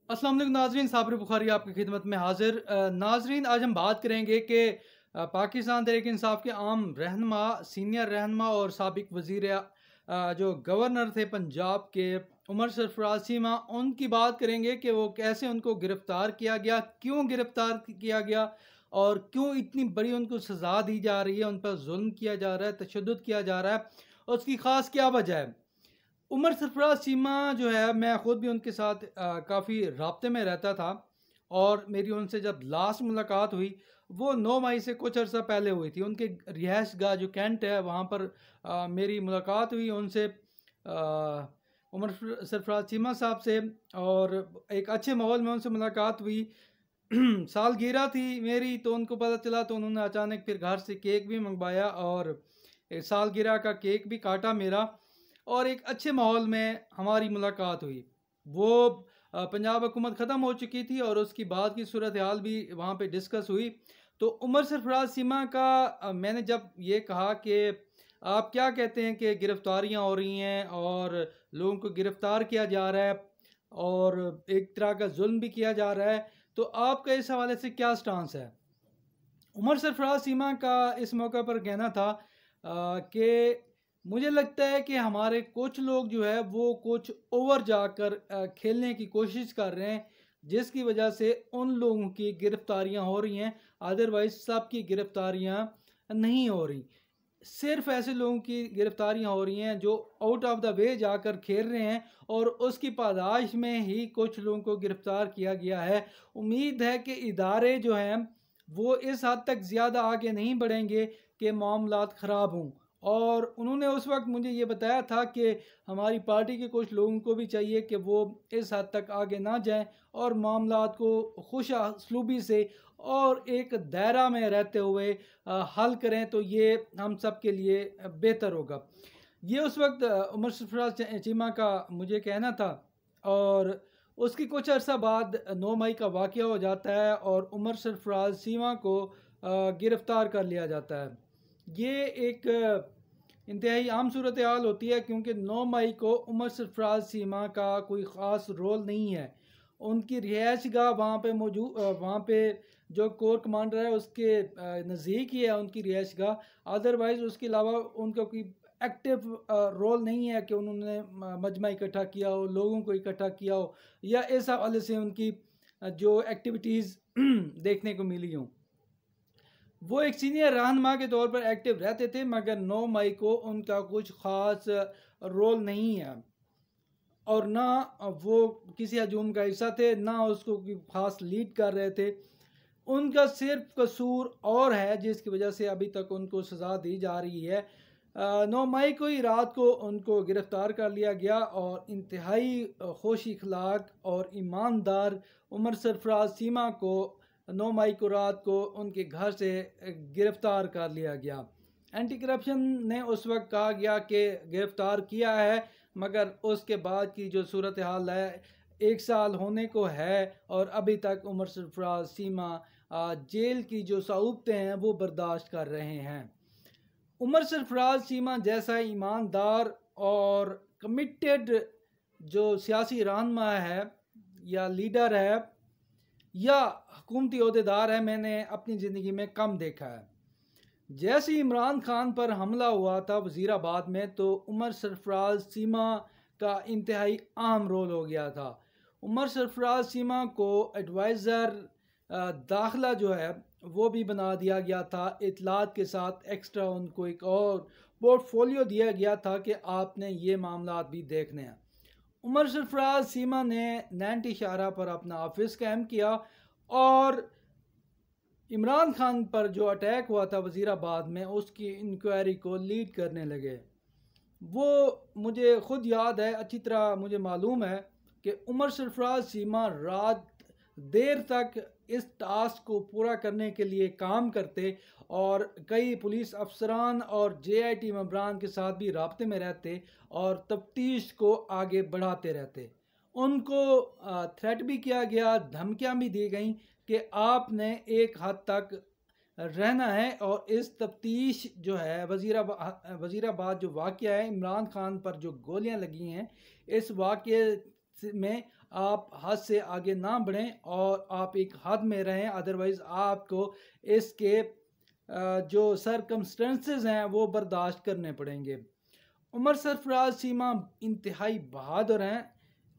अस्सलाम वालेकुम नाजरीन, साबिर बुखारी आपकी खिदमत में हाजिर। नाजरीन, आज हम बात करेंगे कि पाकिस्तान तहरीक इंसाफ के आम रहनुमा, सीनियर रहनुमा और साबिक वजीर जो गवर्नर थे पंजाब के, उमर सरफराज चीमा, उनकी बात करेंगे कि वो कैसे उनको गिरफ्तार किया गया, क्यों गिरफ्तार किया गया और क्यों इतनी बड़ी उनको सज़ा दी जा रही है, उन पर जुल्म किया जा रहा है, तशद्दुद किया जा रहा है और उसकी ख़ास क्या वजह है। उमर सरफराज चीमा जो है, मैं ख़ुद भी उनके साथ काफ़ी राब्ते में रहता था और मेरी उनसे जब लास्ट मुलाकात हुई वो 9 मई से कुछ अर्सा पहले हुई थी। उनके रिहाइश गाह जो कैंट है वहाँ पर मेरी मुलाकात हुई उनसे, उमर सरफराज चीमा साहब से, और एक अच्छे माहौल में उनसे मुलाकात हुई। सालगिरह थी मेरी, तो उनको पता चला तो उन्होंने अचानक फिर घर से केक भी मंगवाया और सालगिरह का केक भी काटा मेरा, और एक अच्छे माहौल में हमारी मुलाकात हुई। वो पंजाब हुकूमत ख़त्म हो चुकी थी और उसकी बाद की सूरत हाल भी वहाँ पे डिस्कस हुई। तो उमर सरफराज चीमा का मैंने जब ये कहा कि आप क्या कहते हैं कि गिरफ्तारियाँ हो रही हैं और लोगों को गिरफ्तार किया जा रहा है और एक तरह का जुल्म भी किया जा रहा है, तो आपका इस हवाले से क्या स्टांस है? उमर सरफराज चीमा का इस मौके पर कहना था कि मुझे लगता है कि हमारे कुछ लोग जो है वो कुछ ओवर जाकर खेलने की कोशिश कर रहे हैं, जिसकी वजह से उन लोगों की गिरफ्तारियां हो रही हैं, अदरवाइज सबकी गिरफ्तारियां नहीं हो रही। सिर्फ ऐसे लोगों की गिरफ्तारियां हो रही हैं जो आउट ऑफ द वे जाकर खेल रहे हैं और उसकी पादाश में ही कुछ लोगों को गिरफ्तार किया गया है। उम्मीद है कि इदारे जो हैं वो इस हद तक ज़्यादा आगे नहीं बढ़ेंगे कि मामलात ख़राब हों। और उन्होंने उस वक्त मुझे ये बताया था कि हमारी पार्टी के कुछ लोगों को भी चाहिए कि वो इस हद तक आगे ना जाएं और मामलात को खुश असलूबी से और एक दायरा में रहते हुए हल करें, तो ये हम सब के लिए बेहतर होगा। ये उस वक्त उमर सरफराज चीमा का मुझे कहना था। और उसकी कुछ अरसा बाद 9 मई का वाक़या हो जाता है और उमर सरफराज चीमा को गिरफ़्तार कर लिया जाता है। ये एक इंतहाई आम सूरत हाल होती है, क्योंकि 9 मई को उमर सरफराज चीमा का कोई ख़ास रोल नहीं है। उनकी रिहाइश गाह वहाँ पे मौजूद, वहाँ पे जो कोर कमांडर है उसके नज़दीक ही है उनकी रिहाइश गाह। अदरवाइज़ उसके अलावा उनका कोई एक्टिव रोल नहीं है कि उन्होंने मजमा इकट्ठा किया हो, लोगों को इकट्ठा किया हो, या इस हवाले से उनकी जो एक्टिविटीज़ देखने को मिली हों। वो एक सीनियर रहनुमा के तौर पर एक्टिव रहते थे, मगर 9 मई को उनका कुछ ख़ास रोल नहीं है और ना वो किसी हजूम का हिस्सा थे, ना उसको कोई ख़ास लीड कर रहे थे। उनका सिर्फ कसूर और है जिसकी वजह से अभी तक उनको सज़ा दी जा रही है। 9 मई को ही रात को उनको गिरफ़्तार कर लिया गया और इंतहाई खुश अखलाक और ईमानदार उमर सरफराज चीमा को 9 मई को रात को उनके घर से गिरफ़्तार कर लिया गया। एंटी करप्शन ने उस वक्त कहा गया कि गिरफ़्तार किया है, मगर उसके बाद की जो सूरत हाल है, 1 साल होने को है और अभी तक उमर सरफराज चीमा जेल की जो सऊबतें हैं वो बर्दाश्त कर रहे हैं। उमर सरफराज चीमा जैसा ईमानदार और कमिटेड जो सियासी रहनुमा है या लीडर है या हुकूमती अहदेदार है, मैंने अपनी ज़िंदगी में कम देखा है। जैसे इमरान खान पर हमला हुआ था वज़ीराबाद में, तो उमर सरफराज चीमा का इंतहाई अहम रोल हो गया था। उमर सरफराज चीमा को एडवाइज़र दाखिला जो है वो भी बना दिया गया था। इतलात के साथ एक्स्ट्रा उनको एक और पोर्टफोलियो दिया गया था कि आपने ये मामलात भी देखने हैं। उमर सरफराज चीमा ने 90 शाहरा पर अपना ऑफिस कायम किया और इमरान खान पर जो अटैक हुआ था वज़ीराबाद में, उसकी इंक्वायरी को लीड करने लगे। वो मुझे ख़ुद याद है, अच्छी तरह मुझे मालूम है कि उमर सरफराज चीमा रात देर तक इस टास्क को पूरा करने के लिए काम करते और कई पुलिस अफसरान और JIT मेंबरान के साथ भी राब्ते में रहते और तफ्तीश को आगे बढ़ाते रहते। उनको थ्रेट भी किया गया, धमकियां भी दी गई कि आपने एक हद तक रहना है और इस तफ्तीश जो है वज़ीराबाद जो वाक़या है, इमरान खान पर जो गोलियां लगी हैं, इस वाक़ये में आप हद से आगे ना बढ़ें और आप एक हद में रहें, अदरवाइज़ आपको इसके जो सरकमस्टेंसेस हैं वो बर्दाश्त करने पड़ेंगे। उमर सरफराज चीमा इंतहाई बहादुर हैं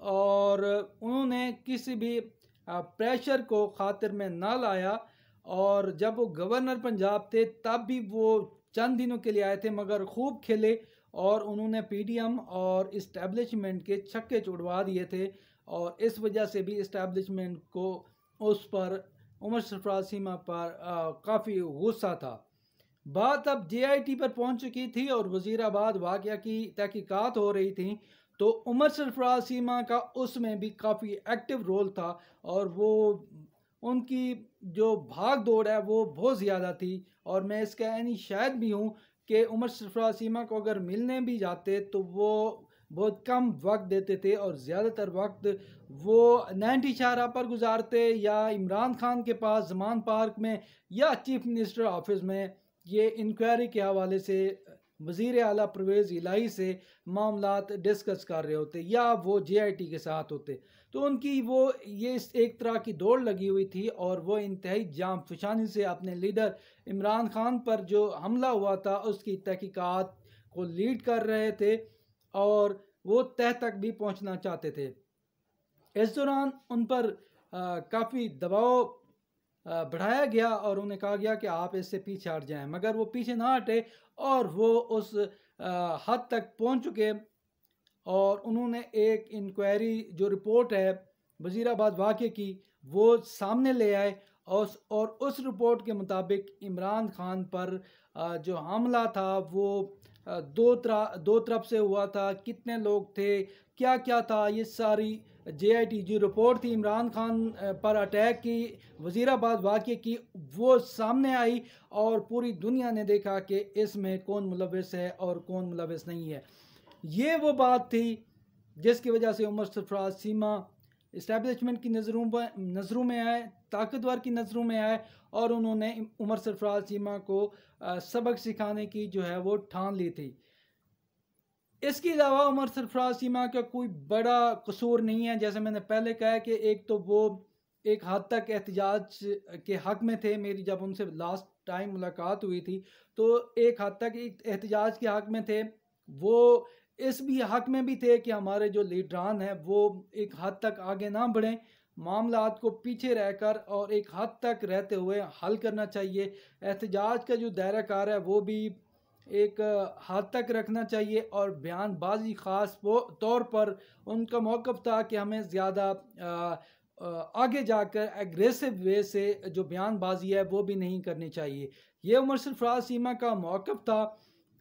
और उन्होंने किसी भी प्रेशर को खातिर में ना लाया, और जब वो गवर्नर पंजाब थे तब भी वो चंद दिनों के लिए आए थे मगर खूब खेले और उन्होंने पीडीएम और इस्टेब्लिशमेंट के छक्के छुड़वा दिए थे, और इस वजह से भी इस्टेब्लिशमेंट को उस पर, उमर सरफराज चीमा पर काफ़ी गुस्सा था। बात अब जेआईटी पर पहुंच चुकी थी और वजीराबाद वाक़या की तहकीकात हो रही थी, तो उमर सरफराज चीमा का उसमें भी काफ़ी एक्टिव रोल था और वो उनकी जो भाग दौड़ है वो बहुत ज़्यादा थी। और मैं इसका यानी शायद भी हूँ कि उमर सरफराज चीमा को अगर मिलने भी जाते तो वो बहुत कम वक्त देते थे और ज़्यादातर वक्त वो 90 शाहरा पर गुजारते या इमरान खान के पास जमान पार्क में या चीफ मिनिस्टर ऑफिस में ये इंक्वायरी के हवाले से वज़ीर आला परवेज़ इलाही से मामलात डिस्कस कर रहे होते या वो जेआईटी के साथ होते। तो उनकी वो ये एक तरह की दौड़ लगी हुई थी और वो इंतहाई जाम फशानी से अपने लीडर इमरान खान पर जो हमला हुआ था उसकी तहकीकात को लीड कर रहे थे और वो तह तक भी पहुंचना चाहते थे। इस दौरान उन पर काफ़ी दबाव बढ़ाया गया और उन्हें कहा गया कि आप इससे पीछे हट जाएं, मगर वो पीछे ना हटे और वो उस हद तक पहुंच चुके और उन्होंने एक इंक्वायरी जो रिपोर्ट है वजीराबाद वाक़े की वो सामने ले आए और उस रिपोर्ट के मुताबिक इमरान खान पर जो हमला था वो दो तरफ से हुआ था, कितने लोग थे, क्या क्या था, ये सारी जेआईटी जो रिपोर्ट थी इमरान खान पर अटैक की वजीराबाद वाक़े की वो सामने आई और पूरी दुनिया ने देखा कि इसमें कौन मुलविस है और कौन मुलविस नहीं है। ये वो बात थी जिसकी वजह से उमर सरफराज चीमा इस्टेब्लिशमेंट की नज़रों में आए, ताकतवर की नज़रों में आए और उन्होंने उमर सरफराज चीमा को सबक सिखाने की जो है वो ठान ली थी। इसके अलावा उमर सरफराज चीमा का कोई बड़ा कसूर नहीं है। जैसे मैंने पहले कहा कि एक तो वो एक हद तक एहतजाज के हक में थे, मेरी जब उनसे लास्ट टाइम मुलाकात हुई थी तो एक हद तक एहतजाज के हक में थे, वो इस भी हक में भी थे कि हमारे जो लीडरान हैं वो एक हद तक आगे ना बढ़ें, मामलात को पीछे रहकर और एक हद तक रहते हुए हल करना चाहिए। एहतजाज का जो दायरा कार है वो भी एक हद तक रखना चाहिए और बयानबाजी ख़ास तौर पर उनका मौक़िफ़ था कि हमें ज़्यादा आगे जाकर एग्रेसिव वे से जो बयानबाजी है वो भी नहीं करनी चाहिए। ये उमर सरफराज चीमा का मौक़िफ़ था।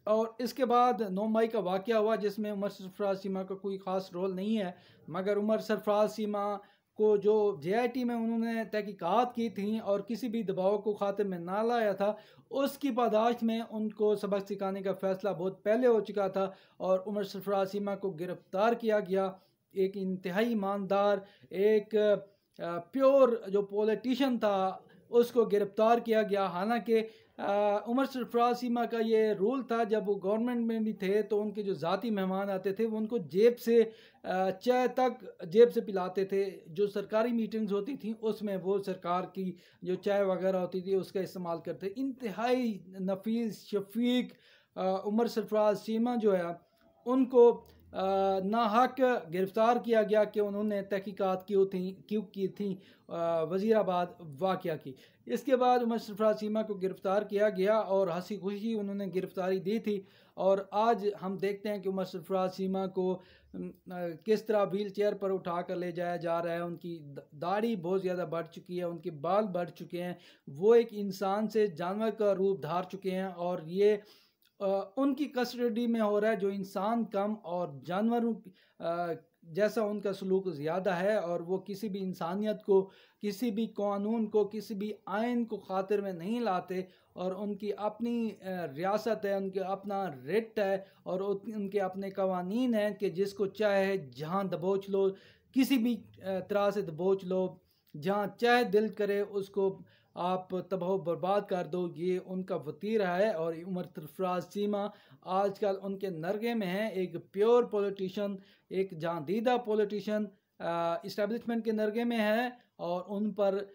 और इसके बाद 9 मई का वाक़या हुआ जिसमें उमर सरफराज चीमा का कोई ख़ास रोल नहीं है, मगर उमर सरफराज चीमा को जो जेआईटी में उन्होंने तहकीकात की थी और किसी भी दबाव को खातिर में ना लाया था, उसकी पादाश में उनको सबक सिखाने का फ़ैसला बहुत पहले हो चुका था और उमर सरफराज चीमा को गिरफ़्तार किया गया। एक इंतहाई ईमानदार, एक प्योर जो पॉलिटिशियन था उसको गिरफ़्तार किया गया। हालांकि उमर सरफराज चीमा का ये रूल था, जब वो गवर्नमेंट में भी थे तो उनके जो ज़ाती मेहमान आते थे वो उनको जेब से चाय तक जेब से पिलाते थे। जो सरकारी मीटिंग्स होती थी उसमें वो सरकार की जो चाय वगैरह होती थी उसका इस्तेमाल करते। इंतहाई नफीस शफीक उमर सरफराज चीमा जो है उनको नाहक गिरफ़्तार किया गया कि उन्होंने तहकीकात क्यों की थी वज़ीराबाद वाक़या की। इसके बाद उमर सरफराज चीमा को गिरफ़्तार किया गया और हंसी खुशी उन्होंने गिरफ़्तारी दी थी और आज हम देखते हैं कि उमर सरफराज चीमा को किस तरह व्हील चेयर पर उठा कर ले जाया जा रहा है। उनकी दाढ़ी बहुत ज़्यादा बढ़ चुकी है, उनके बाल बढ़ चुके हैं, वो एक इंसान से जानवर का रूप धार चुके हैं और ये उनकी कस्टडी में हो रहा है। जो इंसान कम और जानवरों जैसा उनका सलूक ज़्यादा है और वो किसी भी इंसानियत को, किसी भी कानून को, किसी भी आइन को खातिर में नहीं लाते और उनकी अपनी रियासत है, उनके अपना रिट है और उनके अपने कवानीन हैं कि जिसको चाहे जहाँ दबोच लो, किसी भी तरह से दबोच लो, जहाँ चाहे दिल करे उसको आप तबाह बर्बाद कर दो। ये उनका वतीरा है और उमर सरफराज चीमा आजकल उनके नरगे में हैं। एक प्योर पॉलिटिशियन, एक जादीदा पॉलिटिशियन इस्टेब्लिशमेंट के नरगे में है और उन पर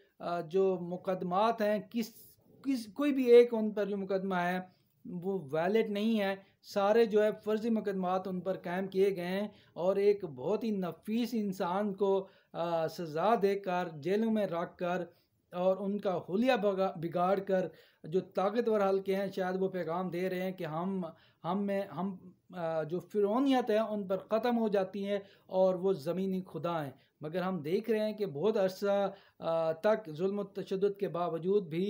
जो मुकदमात हैं किस कोई भी एक उन पर जो मुकदमा है वो वैलिड नहीं है। सारे जो है फर्जी मुकदमात उन पर कायम किए गए हैं और एक बहुत ही नफीस इंसान को सज़ा देकर जेलों में रख कर और उनका हुलिया बिगाड़ कर जो ताकतवर हल्के हैं शायद वो पैगाम दे रहे हैं कि हम जो फिरौनियत है उन पर ख़त्म हो जाती है और वो ज़मीनी खुदा हैं। मगर हम देख रहे हैं कि बहुत अरसा तक जुल्म तशद्दुद के बावजूद भी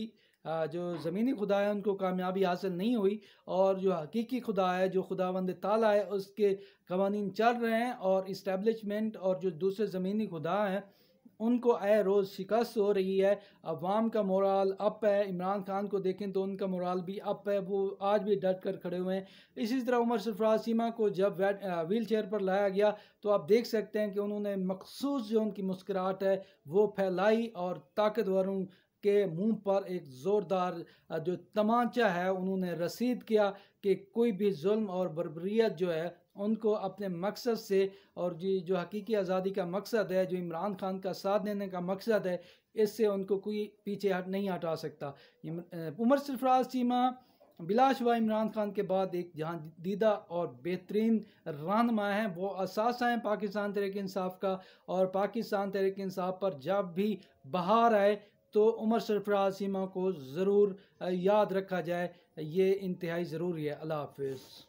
जो ज़मीनी खुदा है उनको कामयाबी हासिल नहीं हुई और जो हकीकी खुदा है जो खुदावंद ताला है उसके कवानीन चल रहे हैं और इस्टेब्लिशमेंट और जो दूसरे ज़मीनी खुदा हैं उनको आए रोज़ शिकस्त हो रही है। अवाम का मोराल अप है। इमरान खान को देखें तो उनका मोराल भी अप है, वो आज भी डट कर खड़े हुए हैं। इसी तरह उमर सरफराज चीमा को जब व्हील चेयर पर लाया गया तो आप देख सकते हैं कि उन्होंने मखसूस जो उनकी मुस्कुराहट है वो फैलाई और ताकतवरों के मुंह पर एक ज़ोरदार जो तमाचा है उन्होंने रसीद किया कि कोई भी जुल्म और बर्बरियत जो है उनको अपने मकसद से और जी जो हकीकी आज़ादी का मकसद है, जो इमरान खान का साथ देने का मकसद है, इससे उनको कोई पीछे नहीं हटा सकता। उमर सरफराज चीमा बिलाशुबा इमरान खान के बाद एक जहाँ दीदा और बेहतरीन रहनुमा हैं, वो असासा हैं पाकिस्तान तहरीक इंसाफ का और पाकिस्तान तहरीक इंसाफ पर जब भी बहार आए तो उमर सरफराज चीमा को ज़रूर याद रखा जाए। ये इंतहाई ज़रूरी है। अल्लाह हाफ़िज़।